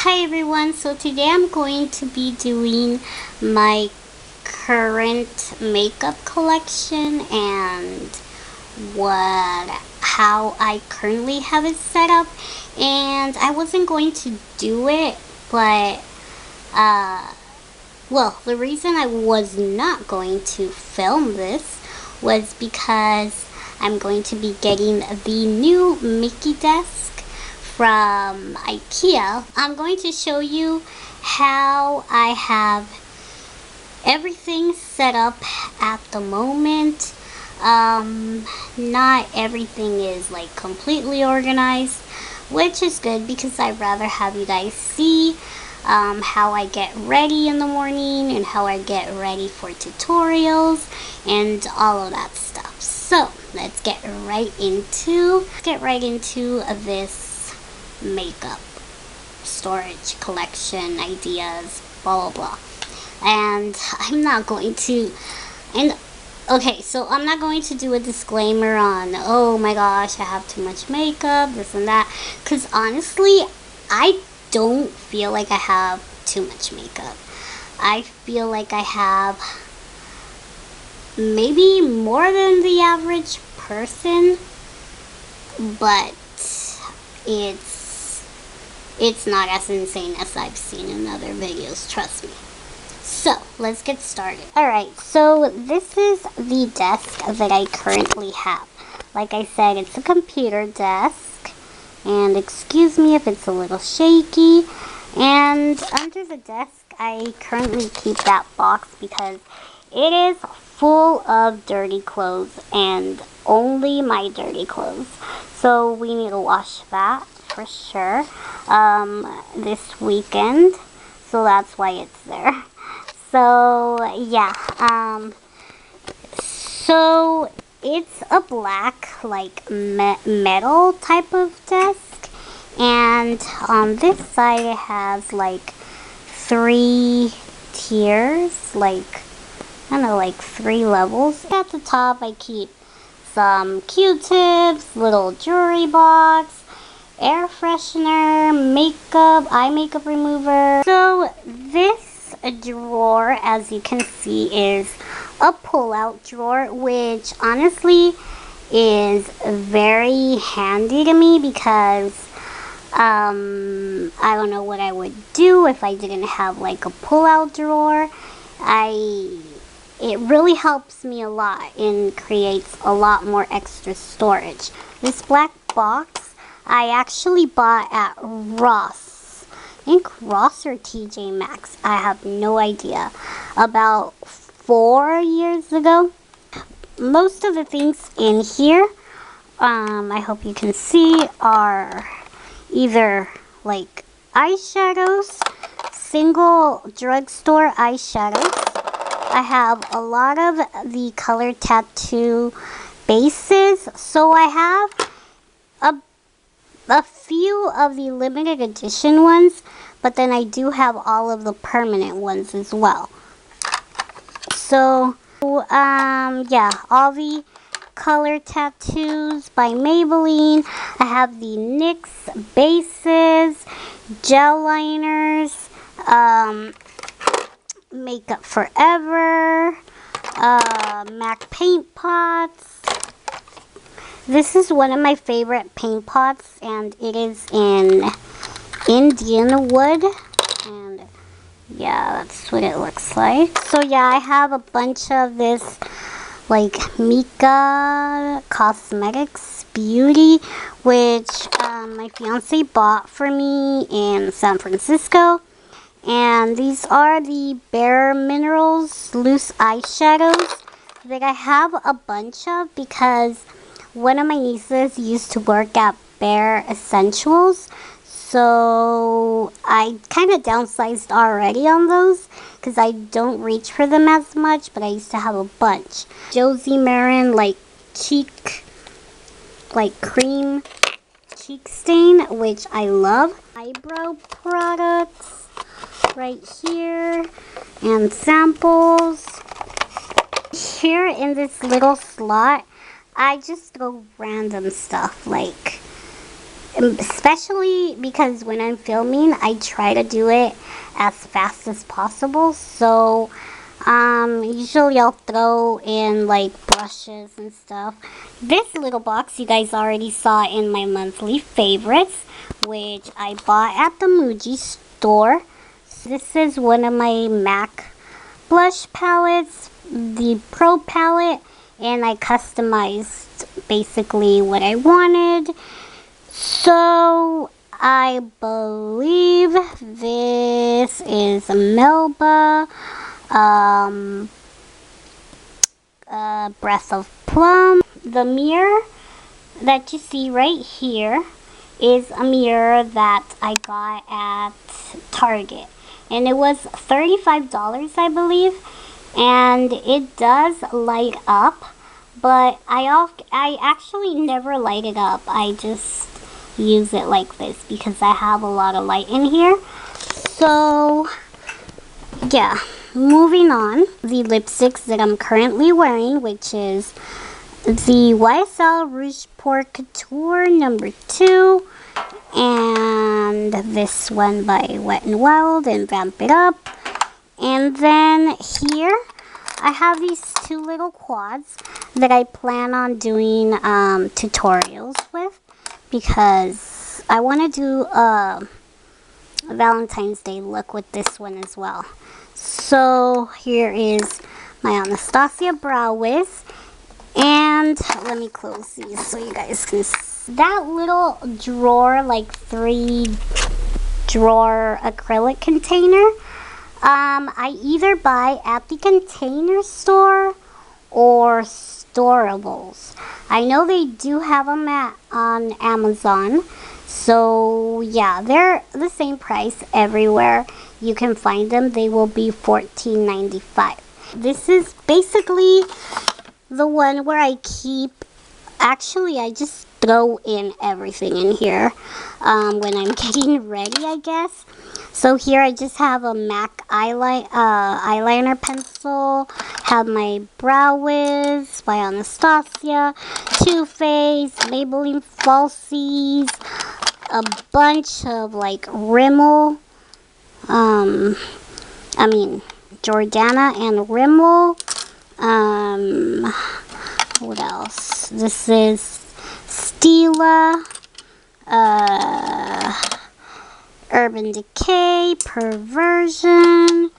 Hi everyone, so today I'm going to be doing my current makeup collection and how I currently have it set up. And I wasn't going to do it, but the reason I was not going to film this was because I'm going to be getting the new Mickey desk from IKEA. I'm going to show you how I have everything set up at the moment. Not everything is like completely organized, which is good because I'd rather have you guys see how I get ready in the morning and how I get ready for tutorials and all of that stuff. So let's get right into this makeup storage collection ideas, blah blah blah. And I'm not going to I'm not going to do a disclaimer on, oh my gosh, I have too much makeup, this and that, because honestly I don't feel like I have too much makeup. I feel like I have maybe more than the average person, but it's not as insane as I've seen in other videos, trust me. So, let's get started. Alright, so this is the desk that I currently have. Like I said, it's a computer desk. And excuse me if it's a little shaky. And under the desk, I currently keep that box because it is full of dirty clothes and only my dirty clothes. So we need to wash that for sure this weekend. So that's why it's there. So yeah, so it's a black like metal type of desk, and on this side it has like 3 tiers, like I don't know, like 3 levels. At the top I keep some Q-tips, little jewelry box, air freshener, makeup, eye makeup remover. So this drawer, as you can see, is a pull-out drawer, which honestly is very handy to me because I don't know what I would do if I didn't have like a pull-out drawer. It really helps me a lot and creates a lot more extra storage. This black box I actually bought at Ross. I think Ross or TJ Maxx, I have no idea, about 4 years ago. Most of the things in here, I hope you can see, are either like eyeshadows, single drugstore eyeshadows. I have a lot of the color tattoo bases, so I have a few of the limited edition ones, but then I do have all of the permanent ones as well. So, yeah, all the color tattoos by Maybelline. I have the NYX bases, gel liners, Makeup Forever, MAC paint pots. This is one of my favorite paint pots, and it is in Indian wood, and yeah, that's what it looks like. So yeah, I have a bunch of this like Mika Cosmetics Beauty, which my fiance bought for me in San Francisco. And these are the Bare Minerals loose eyeshadows that I have a bunch of because one of my nieces used to work at Bare Essentials, so I kind of downsized already on those because I don't reach for them as much, but I used to have a bunch. Josie Marin like cheek, like cream cheek stain, which I love. Eyebrow products right here and samples. Here in this little slot I just throw random stuff like Especially because when I'm filming, I try to do it as fast as possible. So usually I'll throw in like brushes and stuff. This little box you guys already saw in my monthly favorites, which I bought at the Muji store. So this is one of my MAC blush palettes, the Pro palette, and I customized basically what I wanted. So I believe this is a Melba Breath of Plum. The mirror that you see right here is a mirror that I got at Target, and it was $35, I believe, and it does light up, but I actually never light it up. I just use it like this because I have a lot of light in here. So yeah, moving on, the lipsticks that I'm currently wearing, which is the YSL Rouge Pour Couture number 2, and this one by Wet n Wild and Vamp It Up. And then here I have these 2 little quads that I plan on doing tutorials with, because I want to do a Valentine's Day look with this one as well. So here is my Anastasia Brow Wiz, and let me close these so you guys can see. That little drawer, like 3 drawer acrylic container, I either buy at the Container Store or Storables. I know they do have them on Amazon. So yeah, they're the same price everywhere you can find them. They will be $14.95. This is basically the one where I keep, actually I just throw in everything in here when I'm getting ready, I guess. So here I just have a MAC eyeliner pencil, have my Brow Wiz by Anastasia, Too Faced, Maybelline Falsies, a bunch of like Rimmel, Jordana and Rimmel. What else? This is Stila, Urban Decay, Perversion,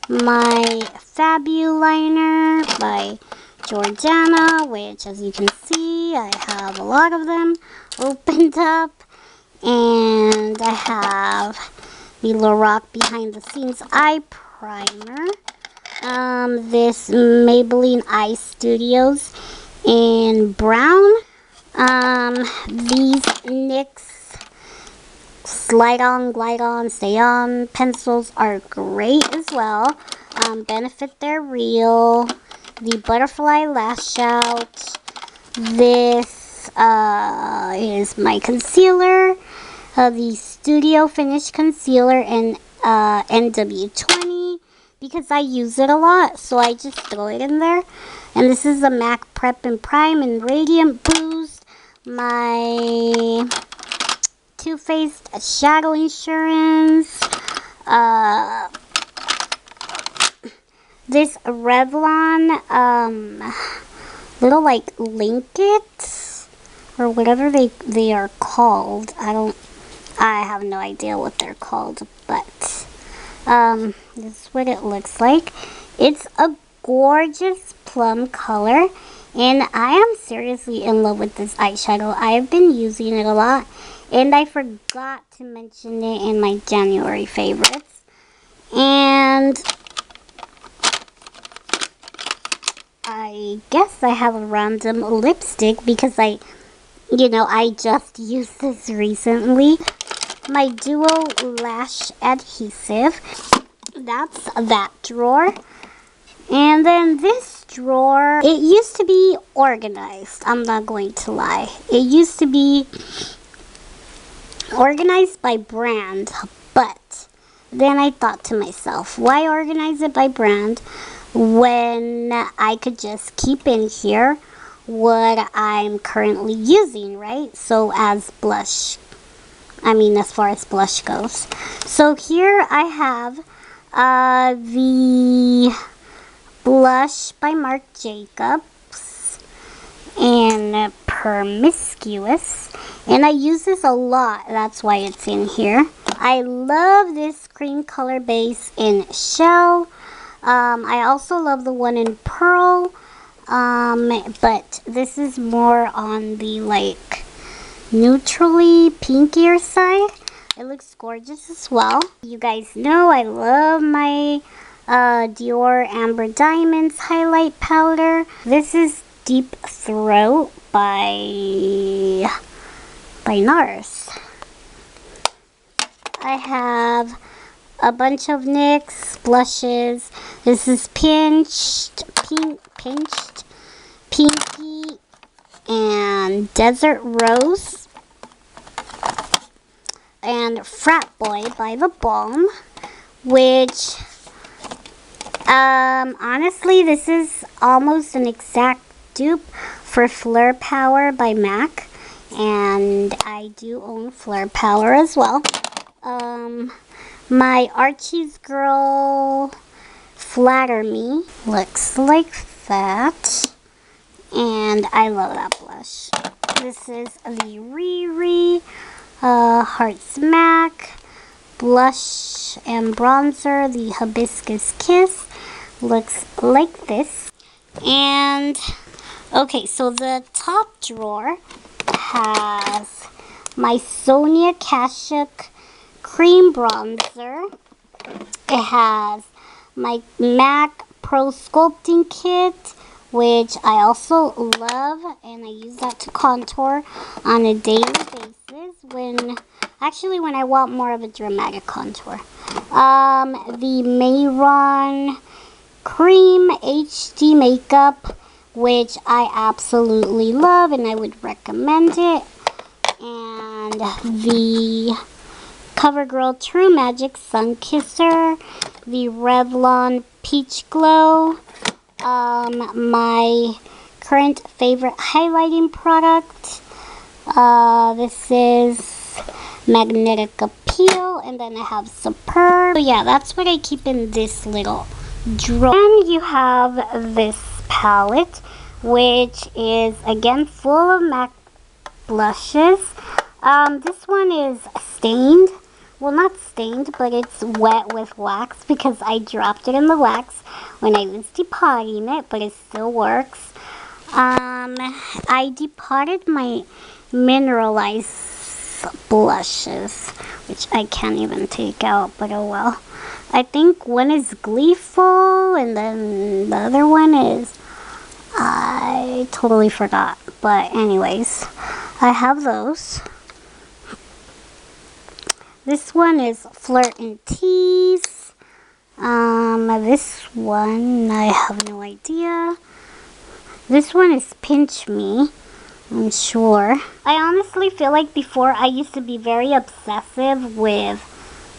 my Fabuliner by Jordana, which as you can see, I have a lot of them opened up. And I have the Lorac Behind the Scenes Eye Primer. This Maybelline Eye Studios in brown. These NYX Slide On, Glide On, Stay On pencils are great as well. Benefit They're Real. The Butterfly Lash Out. This is my concealer. The Studio Finish Concealer in NW20, because I use it a lot, so I just throw it in there. And this is the MAC Prep and Prime and Radiant Boost. My Too Faced Shadow Insurance. This Revlon little like Linkit or whatever they are called. I have no idea what they're called, but this is what it looks like. It's a gorgeous plum color, and I am seriously in love with this eyeshadow. I've been using it a lot, and I forgot to mention it in my January favorites. And I guess I have a random lipstick because I just used this recently. My Duo Lash Adhesive. That's that drawer. And then this drawer, it used to be organized. I'm not going to lie. It used to be organized by brand. But then I thought to myself, why organize it by brand when I could just keep in here what I'm currently using, right? So as blush I mean, as far as blush goes. So here I have the blush by Marc Jacobs in Promiscuous. And I use this a lot. That's why it's in here. I love this cream color base in Shell. I also love the one in Pearl. But this is more on the like neutrally pinkier side. It looks gorgeous as well. You guys know I love my Dior Amber Diamonds highlight powder. This is Deep Throat by NARS. I have a bunch of NYX blushes. This is Pinched, Pinky, and Desert Rose. And Frat Boy by The Balm, which, honestly, this is almost an exact dupe for Fleur Power by MAC. And I do own Fleur Power as well. My Archie's Girl Flatter Me looks like that. And I love that blush. This is the Riri Hearts MAC blush and bronzer. The Hibiscus Kiss looks like this. And okay, so the top drawer has my Sonia Kashuk cream bronzer. It has my MAC Pro Sculpting Kit, which I also love, and I use that to contour on a daily basis when I want more of a dramatic contour. The Mayron Cream HD Makeup, which I absolutely love and I would recommend it. And the CoverGirl True Magic Sun Kisser, the Revlon Peach Glow, my current favorite highlighting product. This is Magnetic Appeal, and then I have Superb. So yeah, that's what I keep in this little drawer. And you have this palette, which is again full of MAC blushes. This one is stained. Well, not stained, but it's wet with wax because I dropped it in the wax when I was depotting it, but it still works. I depotted my mineralized blushes, which I can't even take out, but oh well. I think one is Gleeful, and then the other one is, I totally forgot. But anyways, I have those. This one is Flirt and Tease. This one, I have no idea. This one is Pinch Me, I'm sure. I honestly feel like before I used to be very obsessive with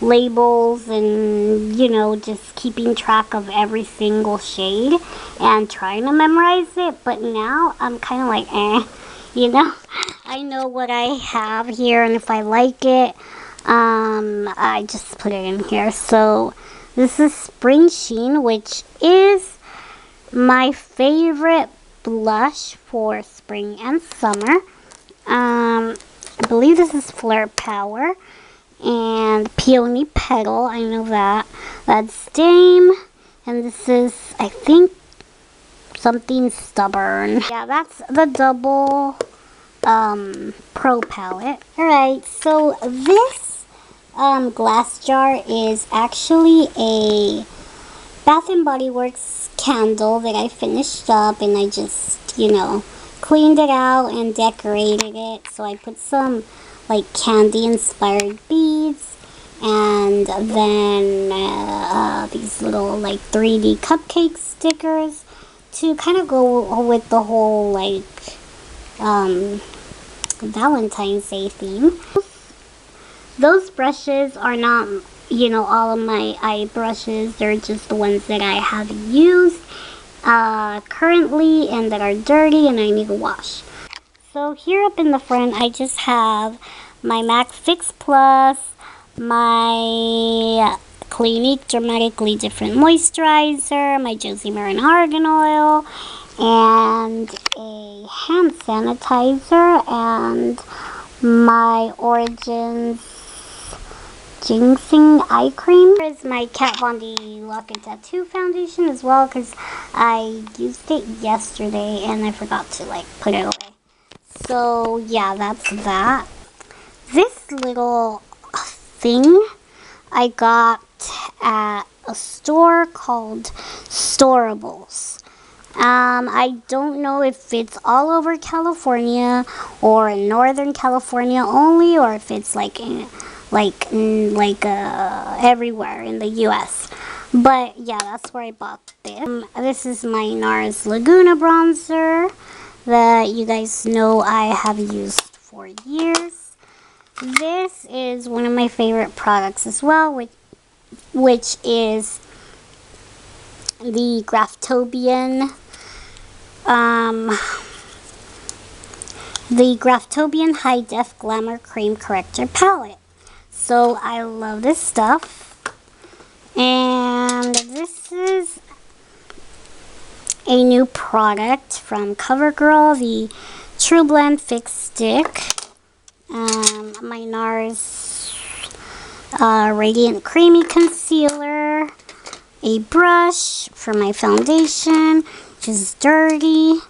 labels and, you know, just keeping track of every single shade and trying to memorize it. But now I'm kind of like, you know. I know what I have here, and if I like it, I just put it in here. So this is Spring Sheen, which is my favorite blush for spring and summer. I believe this is Fleur Power and Peony Petal. I know that. That's Dame, and this is, I think, something Stubborn. Yeah, that's the double Pro palette. Alright, so this glass jar is actually a Bath & Body Works candle that I finished up, and I just, you know, cleaned it out and decorated it. So I put some like candy inspired beads, and then these little like 3D cupcake stickers to kind of go with the whole like Valentine's Day theme. Those brushes are not, you know, all of my eye brushes. They're just the ones that I have used currently and that are dirty and I need to wash. So here up in the front, I just have my MAC Fix Plus, my Clinique Dramatically Different Moisturizer, my Josie Marin Argan Oil, and a hand sanitizer, and my Origins Ginseng Eye Cream. Here's my Kat Von D Lock and Tattoo Foundation as well, because I used it yesterday and I forgot to put it away. So yeah, that's that. This little thing I got at a store called Storables. I don't know if it's all over California or in Northern California only, or if it's everywhere in the U.S. But yeah, that's where I bought this. This is my NARS Laguna bronzer that you guys know I have used for years. This is one of my favorite products as well, which is the Graftobian High Def Glamour Cream Corrector Palette. So I love this stuff. And this is a new product from CoverGirl, the True Blend Fix Stick. My NARS Radiant Creamy Concealer. A brush for my foundation, which is dirty.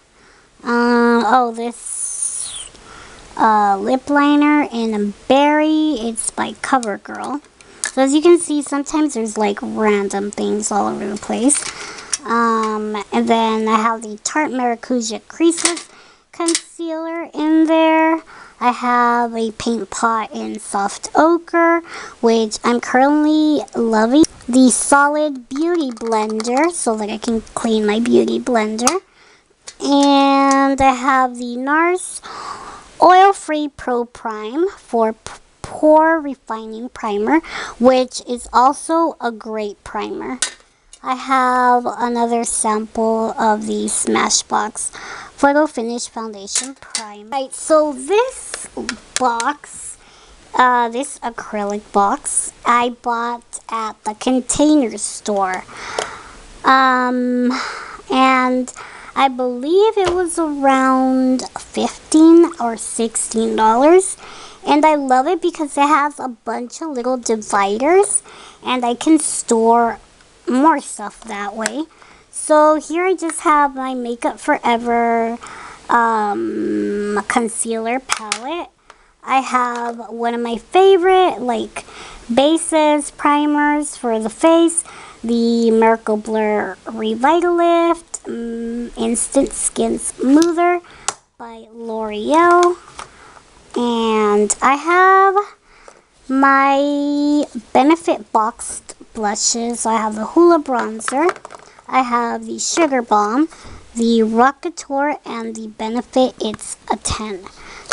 This lip liner in a berry. It's by CoverGirl. So as you can see, sometimes there's random things all over the place. And then I have the Tarte Maracuja Creaseless Concealer in there. I have a paint pot in Soft Ochre, which I'm currently loving. The Solid Beauty Blender, so that I can clean my beauty blender. And I have the NARS Oil-Free Pro Prime for Pore Refining Primer, which is also a great primer. I have another sample of the Smashbox Photo Finish Foundation Primer. Right, so this box, this acrylic box, I bought at the Container Store. And I believe it was around $15 or $16. And I love it because it has a bunch of little dividers, and I can store more stuff that way. So here I just have my Makeup Forever concealer palette. I have one of my favorite bases, primers for the face, the Miracle Blur Revitalift Instant Skin Smoother by L'Oreal. And I have my Benefit boxed blushes. I have the Hoola Bronzer. I have the Sugar Bomb, the Rockateur, and the Benefit It's a 10.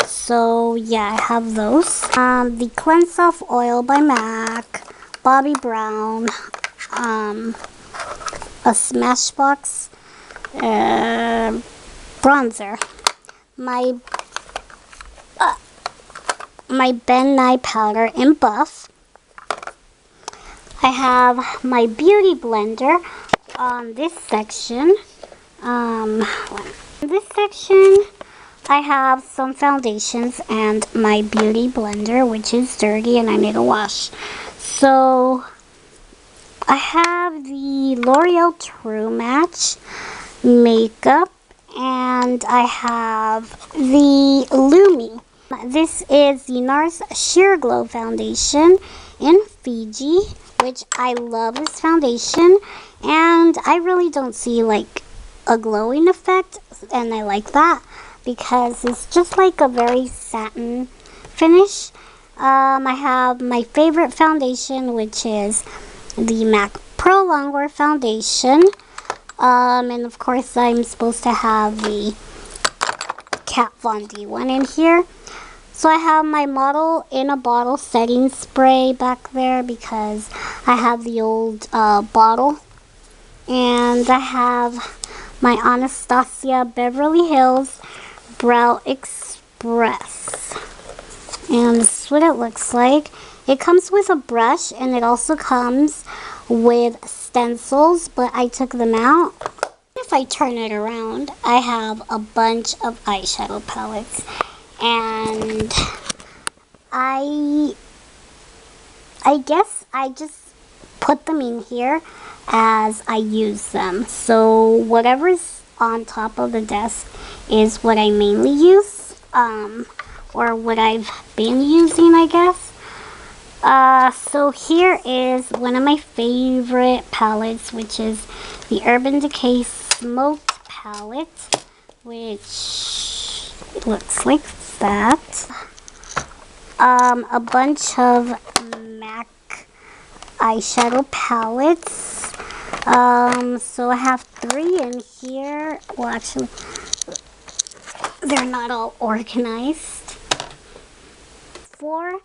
So yeah, I have those. The Cleanse Off Oil by MAC, Bobbi Brown, a Smashbox bronzer, my Ben Nye powder in Buff. I have my beauty blender on this section. In this section, I have some foundations and my beauty blender, which is dirty and I need to wash. So I have the L'Oreal True Match makeup, and I have the Lumi. This is the NARS Sheer Glow Foundation in Fiji, which I love this foundation, and I really don't see a glowing effect, and I like that because it's just a very satin finish. I have my favorite foundation, which is the MAC Pro Longwear Foundation, and of course I'm supposed to have the Kat Von D one in here. So I have my Model in a Bottle setting spray back there because I have the old bottle. And I have my Anastasia Beverly Hills Brow Express. And this is what it looks like. It comes with a brush, and it also comes with stencils, but I took them out. If I turn it around, I have a bunch of eyeshadow palettes, and I guess I just put them in here as I use them. So whatever's on top of the desk is what I mainly use, or what I've been using, I guess. So here is one of my favorite palettes, which is the Urban Decay Smoked palette, which looks like that. A bunch of MAC eyeshadow palettes. So I have 3 in here. Well, actually, they're not all organized. 4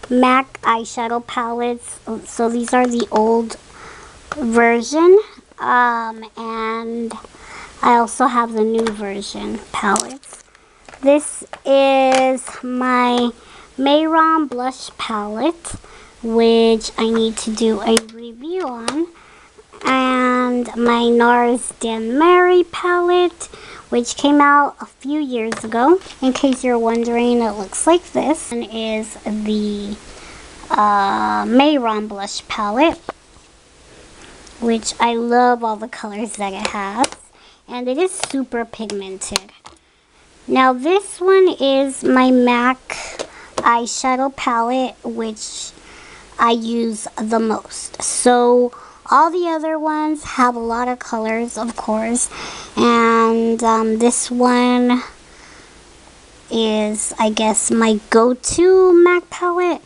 MAC eyeshadow palettes. So these are the old version. And I also have the new version palettes. This is my Mayron blush palette, which I need to do a review on. And my NARS Dan Mary palette, which came out a few years ago. In case you're wondering, it looks like this. And is the Mayron blush palette, which I love all the colors that it has. And it is super pigmented. Now this one is my MAC eyeshadow palette, which I use the most. So all the other ones have a lot of colors, of course, and this one is, I guess, my go-to MAC palette.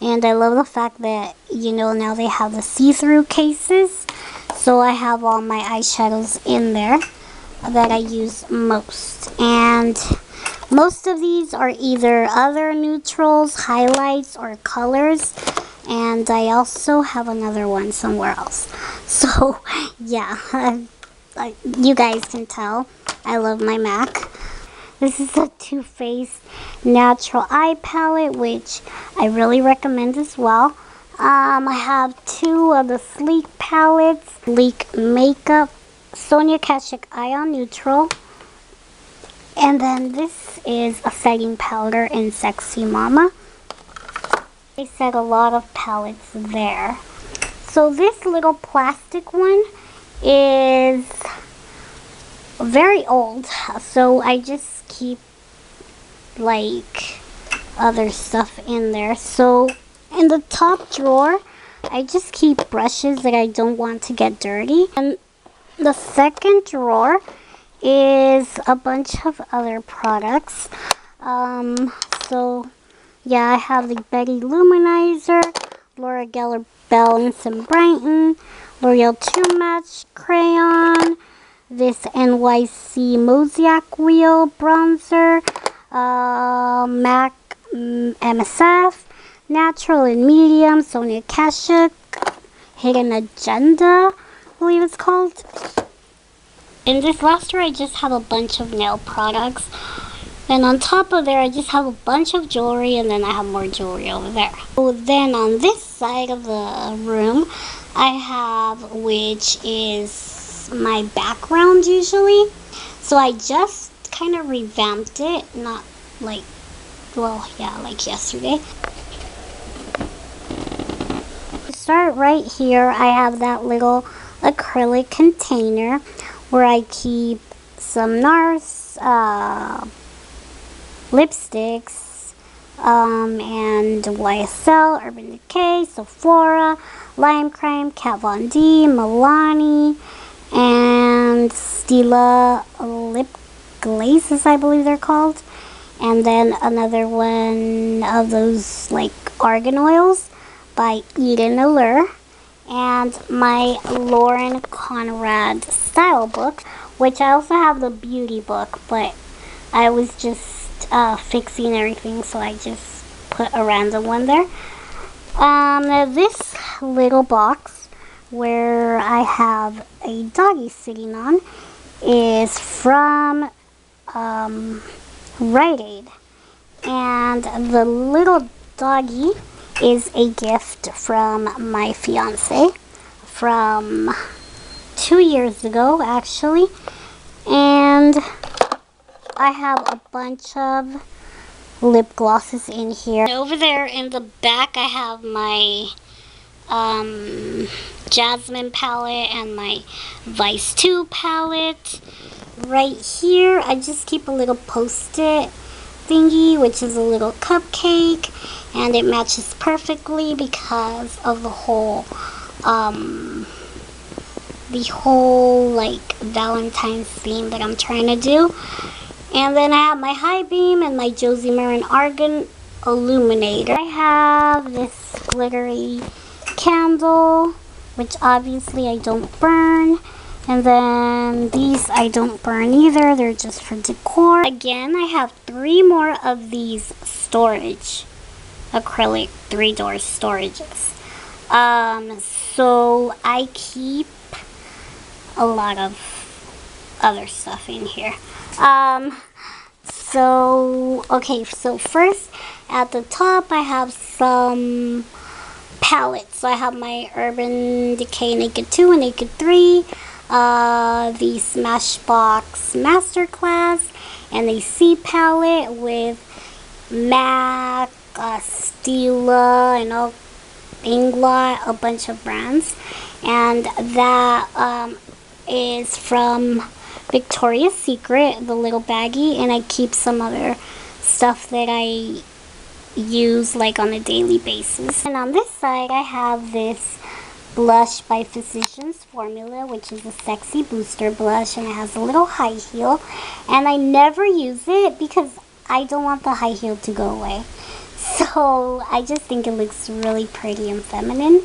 And I love the fact that, you know, now they have the see-through cases, so I have all my eyeshadows in there that I use most. And most of these are either other neutrals, highlights, or colors. And I also have another one somewhere else. So, yeah, you guys can tell I love my MAC. This is a Too Faced Natural Eye Palette, which I really recommend as well. I have 2 of the Sleek palettes. Sleek Makeup Sonia Kashuk Ion Neutral. And then this is a setting powder in Sexy Mama. They said a lot of palettes there. So this little plastic one is very old. So I just keep like other stuff in there. So in the top drawer, I just keep brushes that I don't want to get dirty. And the second drawer is a bunch of other products. So yeah, I have the Betty Luminizer, Laura Geller Balance and Brighten, L'Oreal True Match Crayon, this NYC Mosaic Wheel Bronzer, MAC MSF, Natural and Medium, Sonia Kashuk, Hidden Agenda, I believe it's called. In this last drawer, I just have a bunch of nail products. And on top of there, I just have a bunch of jewelry, and then I have more jewelry over there. So then on this side of the room, I have, which is my background usually. So I just kind of revamped it, not like, well, yeah, like yesterday. To start right here, I have that little acrylic container where I keep some NARS, lipsticks, and YSL, Urban Decay, Sephora, Lime Crime, Kat Von D, Milani, and Stila lip glazes, I believe they're called. And then another one of those like argan oils by Eden Allure. And my Lauren Conrad style book, which I also have the beauty book, but I was just fixing everything, so I just put a random one there. This little box where I have a doggy sitting on is from Rite Aid, And the little doggy is a gift from my fiance from 2 years ago, actually. And I have a bunch of lip glosses in here. And over there in the back, I have my Jasmine palette and my Vice 2 palette. Right here, I just keep a little post-it thingy, which is a little cupcake, and it matches perfectly because of the whole like Valentine's theme that I'm trying to do. And then I have my High Beam and my Josie Marin Argan Illuminator. I have this glittery candle, which obviously I don't burn. And then these I don't burn either. They're just for decor. Again, I have 3 more of these storage acrylic 3-door storages. So I keep a lot of other stuff in here. Okay, so first at the top I have some palettes. So I have my Urban Decay Naked 2 and Naked 3, the Smashbox Masterclass, and a C palette with MAC, Stila, and all Inglot, a bunch of brands. And that is from Victoria's Secret, the little baggie, and I keep some other stuff that I use like on a daily basis. And on this side I have this blush by Physicians Formula, which is a sexy booster blush, and it has a little high heel, and I never use it because I don't want the high heel to go away. So I just think it looks really pretty and feminine.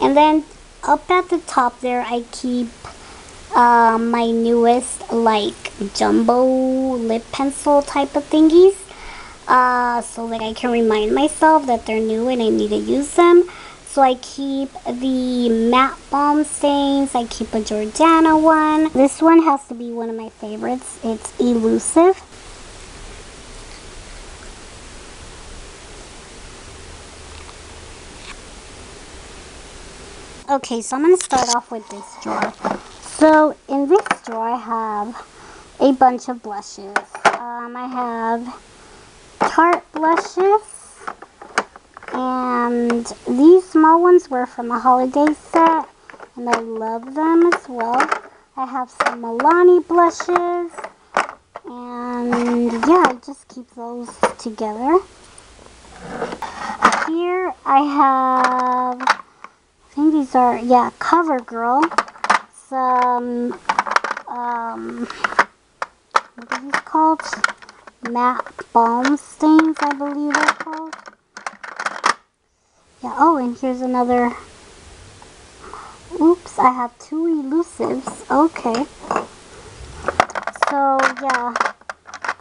And then up at the top there I keep my newest like jumbo lip pencil type of thingies, so that I can remind myself that they're new and I need to use them. So I keep the matte balm stains. I keep a Jordana one. This one has to be one of my favorites. It's Elusive. Okay, so I'm going to start off with this drawer. So in this drawer I have a bunch of blushes. I have Tarte blushes, and these small ones were from a holiday set, and I love them as well. I have some Milani blushes, and yeah, I just keep those together. Here I have, I think these are, yeah, CoverGirl. Some, what are these called? Matte balm stains, I believe they're called. Yeah, oh, and here's another. Oops, I have 2 Elusives. Okay. So, yeah,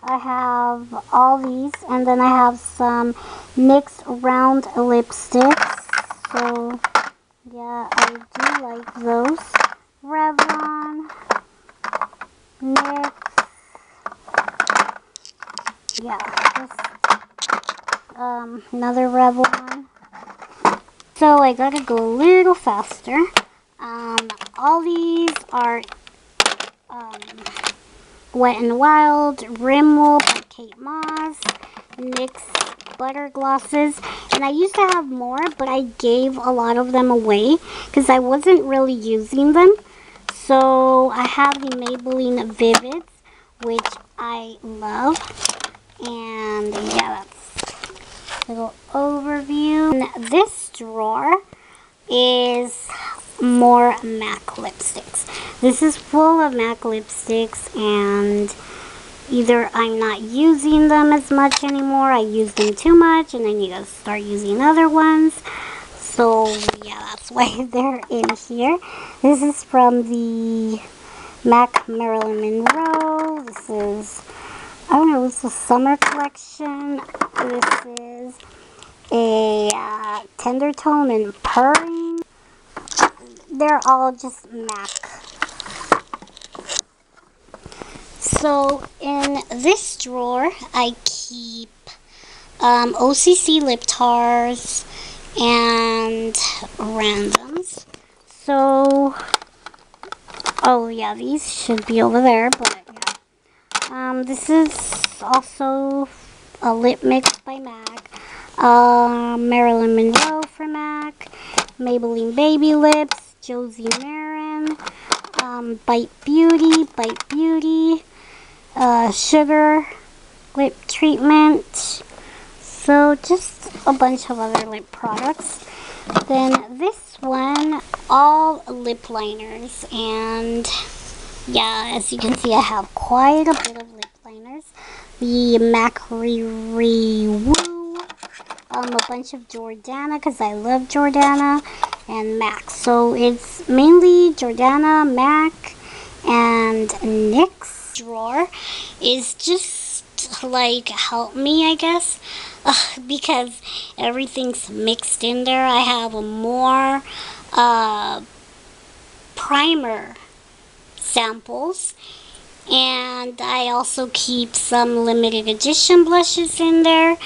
I have all these, and then I have some NYX round lipsticks. So, yeah, I do like those. Revlon, NYX. Yeah, this, another Revlon. So I gotta go a little faster. All these are Wet n Wild, Rimmel by Kate Moss, NYX butter glosses, and I used to have more, but I gave a lot of them away because I wasn't really using them. So I have the Maybelline Vivids, which I love, and yeah, that's a little overview. And this drawer is more MAC lipsticks. This is full of MAC lipsticks, and either I'm not using them as much anymore, I use them too much, and I need to start using other ones. So yeah, that's why they're in here. This is from the MAC Marilyn Monroe. This is, I don't know, it's a summer collection. This is a Tender Tone and Purring. They're all just MAC. So in this drawer, I keep OCC lip tars and randoms. So, oh yeah, these should be over there, but yeah. This is also a lip mix by MAC. Marilyn Monroe for MAC. Maybelline Baby Lips. Josie Marin. Bite Beauty. Sugar lip treatment. So just a bunch of other lip products. Then this one, all lip liners, and yeah, as you can see, I have quite a bit of lip liners. The MAC Riri Woo, a bunch of Jordana because I love Jordana, and MAC. So it's mainly Jordana, MAC, and NYX. Drawer is just like help me, I guess. Because everything's mixed in there. I have more primer samples, and I also keep some limited edition blushes in there.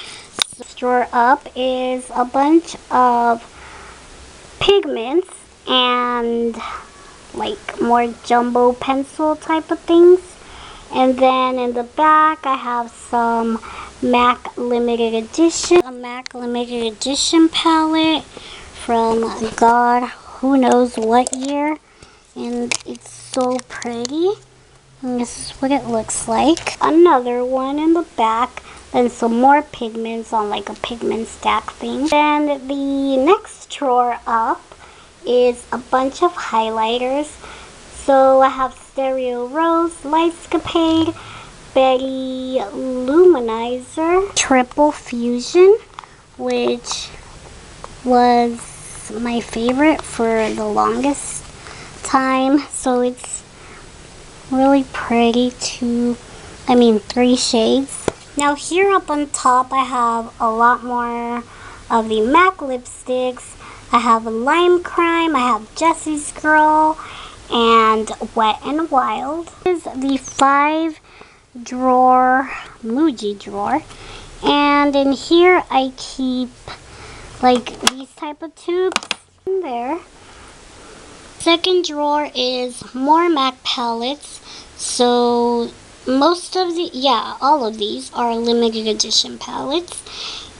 So drawer up is a bunch of pigments and like more jumbo pencil type of things. And then in the back I have some MAC limited edition, a MAC limited edition palette from God who knows what year, and it's so pretty. And this is what it looks like. Another one in the back, and some more pigments on like a pigment stack thing. Then the next drawer up is a bunch of highlighters. So I have Stereo Rose, Lightscapade, Betty Luminizer, Triple Fusion, which was my favorite for the longest time. So it's really pretty too. 3 shades. Now here up on top I have a lot more of the MAC lipsticks. I have Lime Crime, I have Jessie's Girl, and Wet n Wild. This is the 5 drawer Muji drawer, and in here I keep like these type of tubes in there. Second drawer is more MAC palettes. So most of all of these are limited edition palettes.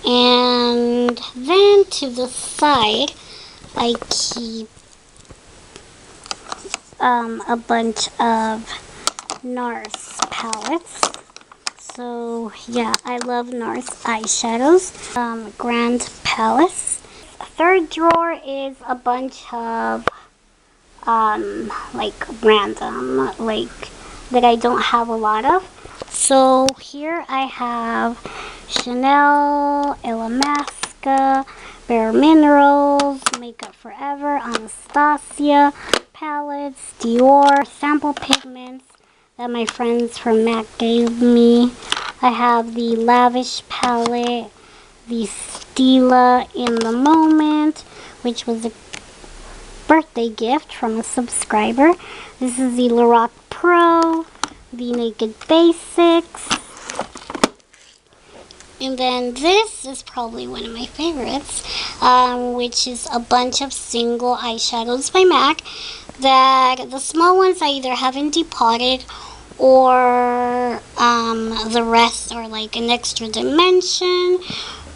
And then to the side I keep a bunch of NARS palettes. So yeah, I love NARS eyeshadows. Grand Palace. Third drawer is a bunch of like random, like that I don't have a lot of. So here I have Chanel, Illamasqua, Bare Minerals, Makeup Forever, Anastasia palettes, Dior, sample pigments that my friends from MAC gave me. I have the Lavish palette, the Stila In the Moment, which was a birthday gift from a subscriber. This is the Lorac Pro, the Naked Basics. And then this is probably one of my favorites, which is a bunch of single eyeshadows by MAC. That the small ones I either haven't depotted, or the rest are like an extra dimension,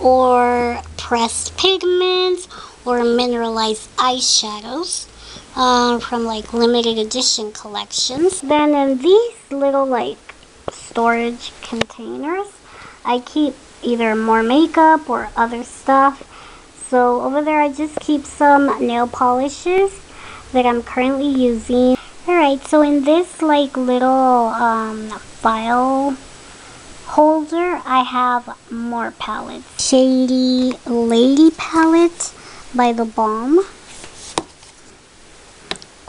or pressed pigments, or mineralized eyeshadows from like limited edition collections. Then in these little like storage containers, I keep either more makeup or other stuff. So over there I just keep some nail polishes that I'm currently using. Alright, so in this like little file holder, I have more palettes. Shady Lady palette by The Balm,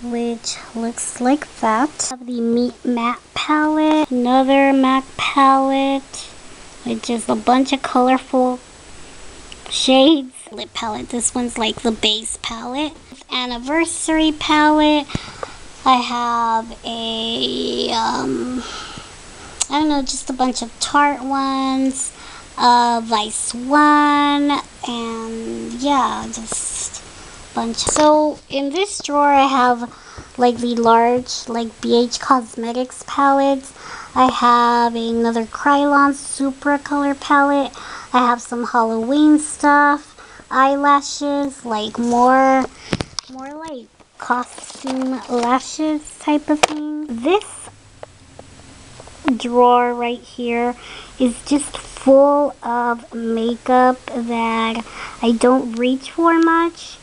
which looks like that. I have the Meet Matte palette, another MAC palette, which is a bunch of colorful shades. Lip palette, this one's like the base palette. Anniversary palette. I have a, I don't know, just a bunch of Tarte ones. Vice 1, and yeah, just a bunch. So in this drawer I have like the large like BH Cosmetics palettes. I have another Krylon Supra color palette. I have some Halloween stuff, eyelashes, like more like costume lashes type of thing. This drawer right here is just full of makeup that I don't reach for much,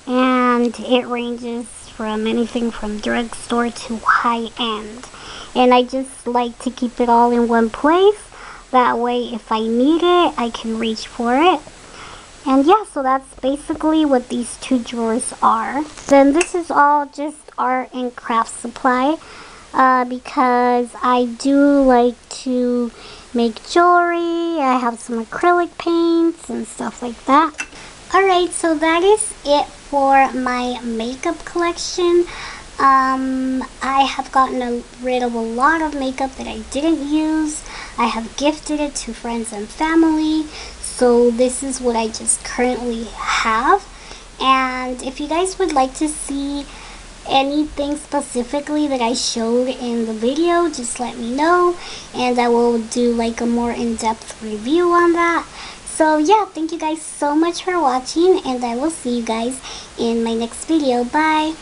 and it ranges from anything from drugstore to high end, and I just like to keep it all in one place. That way if I need it I can reach for it. And yeah, so that's basically what these two drawers are. Then this is all just art and craft supply, because I do like to make jewelry. I have some acrylic paints and stuff like that. Alright, so that is it for my makeup collection. I have gotten rid of a lot of makeup that I didn't use. I have gifted it to friends and family. So this is what I just currently have. And if you guys would like to see anything specifically that I showed in the video, just let me know, and I will do like a more in-depth review on that. So yeah, thank you guys so much for watching, and I will see you guys in my next video. Bye!